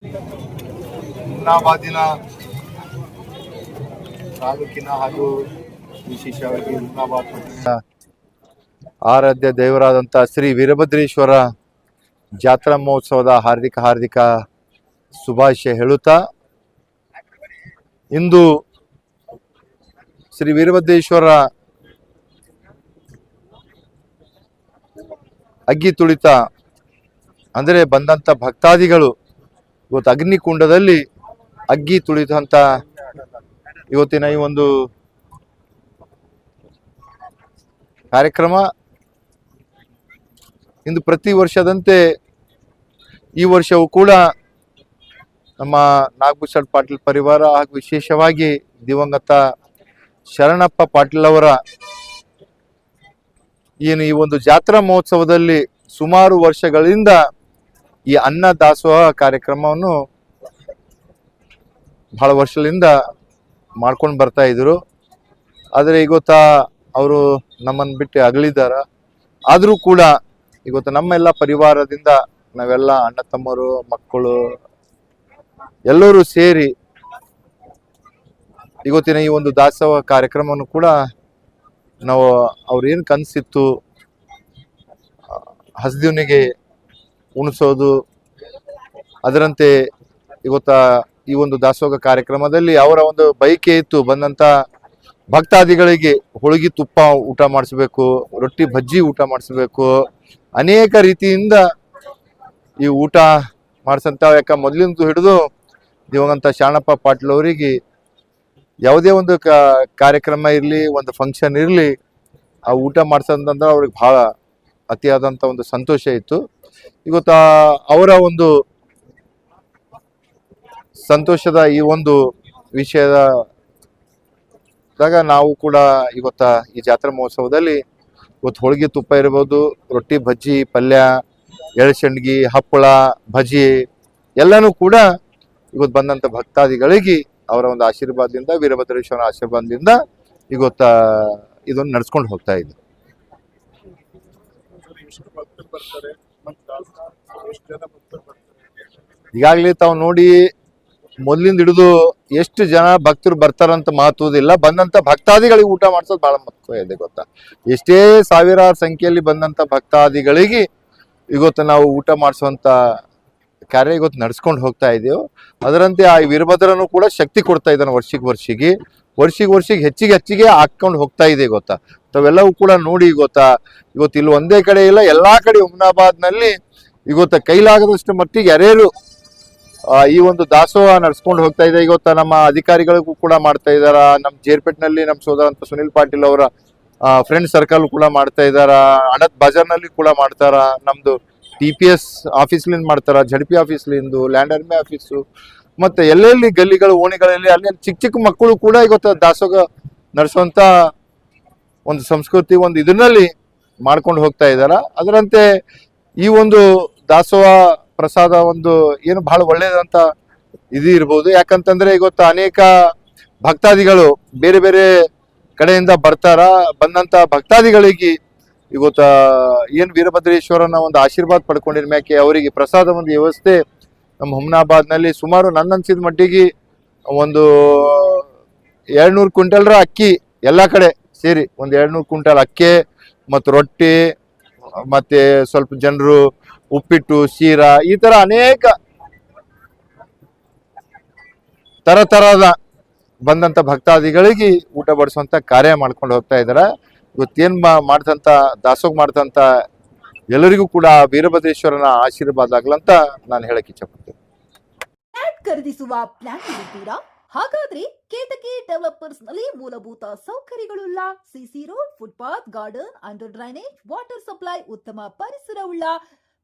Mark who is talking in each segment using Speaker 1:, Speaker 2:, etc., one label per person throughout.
Speaker 1: ಹುಮ್ನಾಬಾದಿನ ತಾಲೂಕಿನ ಹಾಗೂ ವಿಶೇಷವಾಗಿ ಹುಮ್ನಾಬಾದ್ ಆರಾಧ್ಯ ದೇವರಾದಂಥ ಶ್ರೀ ವೀರಭದ್ರೇಶ್ವರ ಜಾತ್ರಾ ಮಹೋತ್ಸವದ ಹಾರ್ದಿಕ ಶುಭಾಶಯ ಹೇಳುತ್ತಾ, ಇಂದು ಶ್ರೀ ವೀರಭದ್ರೇಶ್ವರ ಅಗ್ಗಿ ತುಳಿತ ಅಂದರೆ ಬಂದಂಥ ಭಕ್ತಾದಿಗಳು ಇವತ್ತು ಅಗ್ನಿಕುಂಡದಲ್ಲಿ ಅಗ್ಗಿ ತುಳಿತಂತ ಇವತ್ತಿನ ಈ ಒಂದು ಕಾರ್ಯಕ್ರಮ ಇಂದು ಪ್ರತಿ ವರ್ಷದಂತೆ ಈ ವರ್ಷವೂ ಕೂಡ ನಮ್ಮ ನಾಗಭೂಷಣ್ ಪಾಟೀಲ್ ಪರಿವಾರ ಹಾಗೂ ವಿಶೇಷವಾಗಿ ದಿವಂಗತ ಶರಣಪ್ಪ ಪಾಟೀಲ್ ಅವರ ಏನು ಈ ಒಂದು ಜಾತ್ರಾ ಮಹೋತ್ಸವದಲ್ಲಿ ಸುಮಾರು ವರ್ಷಗಳಿಂದ ಈ ಅನ್ನ ದಾಸೋಹ ಕಾರ್ಯಕ್ರಮವನ್ನು ಬಹಳ ವರ್ಷಗಳಿಂದ ಮಾಡ್ಕೊಂಡು ಬರ್ತಾ ಇದ್ರು. ಆದರೆ ಇವತ್ತ ಅವರು ನಮ್ಮನ್ನು ಬಿಟ್ಟು ಅಗಲಿದಾರ. ಆದರೂ ಕೂಡ ಇವತ್ತು ನಮ್ಮೆಲ್ಲ ಪರಿವಾರದಿಂದ ನಾವೆಲ್ಲ ಅಣ್ಣ ತಮ್ಮರು ಮಕ್ಕಳು ಎಲ್ಲರೂ ಸೇರಿ ಇವತ್ತಿನ ಈ ಒಂದು ದಾಸೋಹ ಕಾರ್ಯಕ್ರಮವನ್ನು ಕೂಡ ನಾವು ಅವ್ರೇನು ಕನಸಿತ್ತು ಹಸ್ದಿವನಿಗೆ ಉಣಿಸೋದು, ಅದರಂತೆ ಇವತ್ತ ಈ ಒಂದು ದಾಸೋಹ ಕಾರ್ಯಕ್ರಮದಲ್ಲಿ ಅವರ ಒಂದು ಬಯಕೆ ಇತ್ತು. ಬಂದಂಥ ಭಕ್ತಾದಿಗಳಿಗೆ ಹೋಳಿಗೆ ತುಪ್ಪ ಊಟ ಮಾಡಿಸ್ಬೇಕು, ರೊಟ್ಟಿ ಬಜ್ಜಿ ಊಟ ಮಾಡಿಸ್ಬೇಕು, ಅನೇಕ ರೀತಿಯಿಂದ ಈ ಊಟ ಮಾಡಿಸಂತ. ಯಾಕೆ ಮೊದಲಿಂದ ಹಿಡಿದು ದಿವಂಗತ ಶರಣಪ್ಪ ಪಾಟೀಲ್ ಅವರಿಗೆ ಯಾವುದೇ ಒಂದು ಕಾರ್ಯಕ್ರಮ ಇರಲಿ, ಒಂದು ಫಂಕ್ಷನ್ ಇರಲಿ, ಆ ಊಟ ಮಾಡಿಸಂತಂದ್ರೆ ಅವ್ರಿಗೆ ಭಾಳ ಅತಿಯಾದಂಥ ಒಂದು ಸಂತೋಷ ಇತ್ತು. ಇವತ್ತು ಅವರ ಒಂದು ಸಂತೋಷದ ಈ ಒಂದು ವಿಷಯದಾಗ ನಾವು ಕೂಡ ಇವತ್ತ ಈ ಜಾತ್ರಾ ಮಹೋತ್ಸವದಲ್ಲಿ ಇವತ್ತು ಹೋಳಿಗೆ ತುಪ್ಪ ಇರ್ಬೋದು, ರೊಟ್ಟಿ ಬಜ್ಜಿ ಪಲ್ಯ, ಎಳಸಂಡ್ಗಿ, ಹಪ್ಪಳ, ಭಜಿ ಎಲ್ಲನೂ ಕೂಡ ಇವತ್ತು ಬಂದಂಥ ಭಕ್ತಾದಿಗಳಿಗೆ ಅವರ ಒಂದು ಆಶೀರ್ವಾದದಿಂದ, ವೀರಭದ್ರೇಶ್ವರ ಆಶೀರ್ವಾದದಿಂದ ಇವತ್ತ ಇದನ್ನು ನಡ್ಸ್ಕೊಂಡು ಹೋಗ್ತಾ ಇದ್ದೆ. ಈಗಾಗಲೇ ತಾವು ನೋಡಿ ಮೊದಲಿಂದ ಹಿಡಿದು ಎಷ್ಟು ಜನ ಭಕ್ತರು ಬರ್ತಾರಂತ ಮಹತ್ವದಿಲ್ಲ, ಬಂದಂತ ಭಕ್ತಾದಿಗಳಿಗೆ ಊಟ ಮಾಡಿಸೋದು ಬಹಳ ಮಹತ್ವ ಇದೆ ಗೊತ್ತಾ. ಎಷ್ಟೇ ಸಾವಿರಾರು ಸಂಖ್ಯೆಯಲ್ಲಿ ಬಂದಂತ ಭಕ್ತಾದಿಗಳಿಗೆ ಇವತ್ತು ನಾವು ಊಟ ಮಾಡಿಸುವಂತ ಕಾರ್ಯ ಇವತ್ತು ನಡ್ಸ್ಕೊಂಡು ಹೋಗ್ತಾ ಇದ್ದೇವೆ. ಅದರಂತೆ ಆ ವೀರಭದ್ರನು ಕೂಡ ಶಕ್ತಿ ಕೊಡ್ತಾ ಇದ್ದಾನೆ ವರ್ಷಿಗೆ ಹೆಚ್ಚಿಗೆ ಹಾಕೊಂಡು ಹೋಗ್ತಾ ಇದೆ ಗೊತ್ತಾ. ತಾವೆಲ್ಲವೂ ಕೂಡ ನೋಡಿ ಗೊತ್ತಾ, ಇವತ್ತು ಇಲ್ಲಿ ಒಂದೇ ಕಡೆ ಇಲ್ಲ, ಎಲ್ಲಾ ಕಡೆ ಹುಮ್ನಾಬಾದ್ನಲ್ಲಿ ಇವತ್ತು ಕೈಲಾಗದಷ್ಟು ಮಟ್ಟಿಗೆ ಯಾರ್ಯಾರು ಈ ಒಂದು ದಾಸೋಹ ನಡ್ಸ್ಕೊಂಡು ಹೋಗ್ತಾ ಇದೆ. ಇವತ್ತು ನಮ್ಮ ಅಧಿಕಾರಿಗಳಿಗೂ ಕೂಡ ಮಾಡ್ತಾ ಇದಾರ. ನಮ್ಮ ಜೇರ್ಪೇಟ್ನಲ್ಲಿ ನಮ್ಮ ಸೋದರಂತ ಸುನಿಲ್ ಪಾಟೀಲ್ ಅವರ ಫ್ರೆಂಡ್ ಸರ್ಕಲ್ ಕೂಡ ಮಾಡ್ತಾ ಇದಾರ. ಅಣತ್ ಬಜಾರ್ನಲ್ಲಿ ಕೂಡ ಮಾಡ್ತಾರ. ನಮ್ದು TPS ಆಫೀಸ್ಲಿಂದ ಮಾಡ್ತಾರ, ZP ಆಫೀಸ್ಲಿಂದು, ಲ್ಯಾಂಡ್ ಆರ್ಮಿ ಆಫೀಸು, ಮತ್ತೆ ಎಲ್ಲೆಲ್ಲಿ ಗಲ್ಲಿಗಳು ಓಣಿಗಳಲ್ಲಿ ಅಲ್ಲಿ ಚಿಕ್ಕ ಮಕ್ಕಳು ಕೂಡ ಇವತ್ತು ದಾಸೋಹ ನಡೆಸುವಂತ ಒಂದು ಸಂಸ್ಕೃತಿ ಒಂದು ಇದನ್ನಲ್ಲಿ ಮಾಡ್ಕೊಂಡು ಹೋಗ್ತಾ ಇದಾರ. ಅದರಂತೆ ಈ ಒಂದು ದಾಸೋಹ ಪ್ರಸಾದ ಒಂದು ಏನು ಬಹಳ ಒಳ್ಳೇದಂತ ಇದು ಇರ್ಬೋದು. ಯಾಕಂತಂದ್ರೆ ಇವತ್ತು ಅನೇಕ ಭಕ್ತಾದಿಗಳು ಬೇರೆ ಬೇರೆ ಕಡೆಯಿಂದ ಬರ್ತಾರ. ಬಂದಂತ ಭಕ್ತಾದಿಗಳಿಗೆ ಇವತ್ತ ಏನು ವೀರಭದ್ರೇಶ್ವರನ ಒಂದು ಆಶೀರ್ವಾದ ಪಡ್ಕೊಂಡಿರ ಮ್ಯಾಕೆ ಅವರಿಗೆ ಪ್ರಸಾದ ಒಂದು ವ್ಯವಸ್ಥೆ ನಮ್ಮ ಹುಮ್ನಾಬಾದ್ನಲ್ಲಿ ಸುಮಾರು ನನ್ನ ಅನ್ಸಿದ ಮಟ್ಟಿಗೆ ಒಂದು 200 ಕ್ವಿಂಟಲ್ರ ಅಕ್ಕಿ ಎಲ್ಲ ಕಡೆ ಸೇರಿ ಒಂದು 200 ಕ್ವಿಂಟಲ್ ಅಕ್ಕಿ ಮತ್ತು ರೊಟ್ಟಿ, ಮತ್ತೆ ಸ್ವಲ್ಪ ಜನರು ಉಪ್ಪಿಟ್ಟು, ಶೀರಾ, ಈ ತರ ಅನೇಕ ತರದ ಬಂದಂತ ಭಕ್ತಾದಿಗಳಿಗೆ ಊಟ ಬಡಿಸುವಂತ ಕಾರ್ಯ ಮಾಡ್ಕೊಂಡು ಹೋಗ್ತಾ ಇದಾರೆ. ಇವತ್ತೇನ್ ಮಾಡ್ತಂತ ದಾಸೋಹ ಮಾಡ್ತಂತ ಎಲ್ಲರಿಗೂ ಕೂಡ ವೀರಭದ್ರೇಶ್ವರನ ಆಶೀರ್ವಾದ ಆಗ್ಲಂತ ನಾನು ಹೇಳಕ್ ಇಚ್ಛಪಡ್ತೇನೆ.
Speaker 2: ಖರೀದಿಸುವ ಪ್ಲಾನ್ ಇದ್ದೀರಾ? ಹಾಗಾದ್ರೆ ಕೇತಕಿ ಡೆವಲಪರ್ಸ್ ನಲ್ಲಿ ಮೂಲಭೂತ ಸೌಕರ್ಯಗಳುಳ್ಳ CC road, footpath, garden, under drainage, water supply, ಉತ್ತಮ ಪರಿಸರವುಳ್ಳ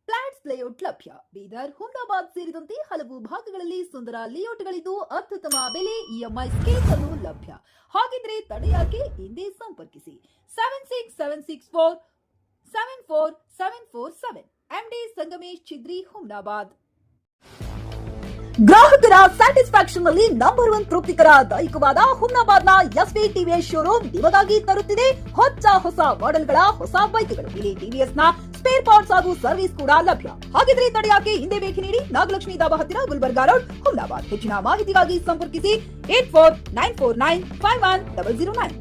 Speaker 2: ಫ್ಲಾಟ್ಸ್ ಲೇಔಟ್ ಲಭ್ಯ. ಬೀದರ್, ಹುಮ್ನಾಬಾದ್ ಸೇರಿದಂತೆ ಹಲವು ಭಾಗಗಳಲ್ಲಿ ಸುಂದರ ಲೇಔಟ್ಗಳಿದ್ದು ಅತ್ಯುತ್ತಮ ಬೆಲೆ, EMI ಸ್ಕೀಮ್ಸ್ ಅನ್ನು ಲಭ್ಯ. ಹಾಗಿದ್ರೆ ತಡೆಯಾಕೆ, ಹಿಂದೆ ಸಂಪರ್ಕಿಸಿ 7676474747 MD ಸಂಗಮೇಶ್ ಚಿದ್ರಿ, ಹುಮ್ನಾಬಾದ್. ಗ್ರಾಹಕರ ಸ್ಯಾಟಿಸ್ಫ್ಯಾಕ್ಷನ್ ನಲ್ಲಿ ನಂಬರ್ 1 ತೃಪ್ತಿಕರ ದೈಹಿಕವಾದ ಹುಮ್ನಾಬಾದ್ನ ಎಸ್ವಿ ಟಿವಿಎಸ್ ಶೋರೂಮ್ ನಿಮಗಾಗಿ ತರುತ್ತಿದೆ ಹೊಸ ಮಾಡೆಲ್ಗಳ ಹೊಸ ಬೈಕ್ಗಳು. ಇಲ್ಲಿ ಟಿವಿಎಸ್ ನ ಸ್ಪೇರ್ ಪಾರ್ಟ್ಸ್ ಹಾಗೂ ಸರ್ವಿಸ್ ಕೂಡ ಲಭ್ಯ. ಹಾಗಿದ್ರೆ ತಡೆಯಾಕೆ ಹಿಂದೆ ಭೇಟಿ ನೀಡಿ ನಾಗಲಕ್ಷ್ಮಿ ಧಾಬಾ ಹತ್ತಿರ ಗುಲ್ಬರ್ಗಾ ರೋಡ್, ಹುಮ್ನಾಬಾದ್. ಹೆಚ್ಚಿನ ಮಾಹಿತಿಗಾಗಿ ಸಂಪರ್ಕಿಸಿ 8494951009.